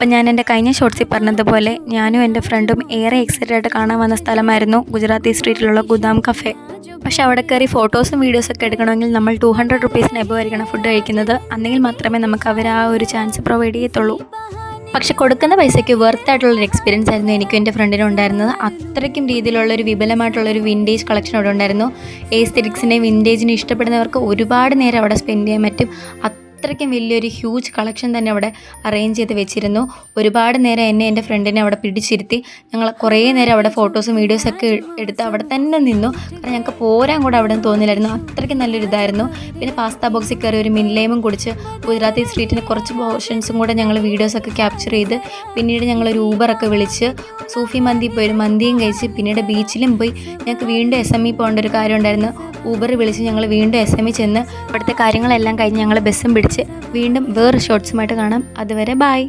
അപ്പം ഞാൻ എൻ്റെ കഴിഞ്ഞ ഷോർട്സിൽ പറഞ്ഞതുപോലെ ഞാനും എൻ്റെ ഫ്രണ്ടും ഏറെ എക്സൈറ്റഡ് ആയിട്ട് കാണാൻ വന്ന സ്ഥലമായിരുന്നു ഗുജറാത്തി സ്ട്രീറ്റിലുള്ള ഗുദാം കഫേ. പക്ഷെ അവിടെ കയറി ഫോട്ടോസും വീഡിയോസൊക്കെ എടുക്കണമെങ്കിൽ നമ്മൾ 200 റുപ്പീസിന് എബോ ആയിരിക്കണം ഫുഡ് കഴിക്കുന്നത്. അന്നെങ്കിൽ മാത്രമേ നമുക്ക് അവർ ആ ഒരു ചാൻസ് പ്രൊവൈഡ് ചെയ്യത്തുള്ളൂ. പക്ഷെ കൊടുക്കുന്ന പൈസയ്ക്ക് വെർത്ത് ആയിട്ടുള്ളൊരു എക്സ്പീരിയൻസ് ആയിരുന്നു എനിക്കും എൻ്റെ ഫ്രണ്ടിനും ഉണ്ടായിരുന്നത്. അത്രയ്ക്കും രീതിയിലുള്ളൊരു വിപുലമായിട്ടുള്ളൊരു വിൻറ്റേജ് കളക്ഷൻ അവിടെ ഉണ്ടായിരുന്നു. എസ്തെറ്റിക്സിനെയും വിൻറ്റേജിനെയും ഇഷ്ടപ്പെടുന്നവർക്ക് ഒരുപാട് നേരം അവിടെ സ്പെൻഡ് ചെയ്യാൻ പറ്റും. അത്രയ്ക്കും വലിയൊരു ഹ്യൂജ് കളക്ഷൻ തന്നെ അവിടെ അറേഞ്ച് ചെയ്ത് വെച്ചിരുന്നു. ഒരുപാട് നേരം എൻ്റെ ഫ്രണ്ടിനെ അവിടെ പിടിച്ചിരുത്തി ഞങ്ങൾ കുറേ നേരം അവിടെ ഫോട്ടോസും വീഡിയോസൊക്കെ എടുത്ത് അവിടെ തന്നെ നിന്നു. കാരണം ഞങ്ങൾക്ക് പോരാൻ കൂടെ അവിടെ നിന്ന് തോന്നില്ലായിരുന്നു, അത്രയ്ക്കും നല്ലൊരു ഇതായിരുന്നു. പിന്നെ പാസ്ത ബോക്സിൽ കയറി ഒരു മിൻലേമും കുടിച്ച് ഗുജറാത്തി സ്ട്രീറ്റിന് കുറച്ച് പോർഷൻസും കൂടെ ഞങ്ങൾ വീഡിയോസൊക്കെ ക്യാപ്ചർ ചെയ്ത് പിന്നീട് ഞങ്ങളൊരു ഊബറൊക്കെ വിളിച്ച് സൂഫി മന്തി പോയി ഒരു മന്തിയും കഴിച്ച് പിന്നീട് ബീച്ചിലും പോയി. ഞങ്ങൾക്ക് വീണ്ടും SME പോകേണ്ട ഒരു കാര്യം ഉണ്ടായിരുന്നു. ഊബർ വിളിച്ച് ഞങ്ങൾ വീണ്ടും SME ചെന്ന് ഇവിടുത്തെ കാര്യങ്ങളെല്ലാം കഴിഞ്ഞ് ഞങ്ങൾ ബസ്സും പിടിച്ച് വീണ്ടും വേറെ ഷോർട്സുമായിട്ട് കാണാം. അതുവരെ ബൈ.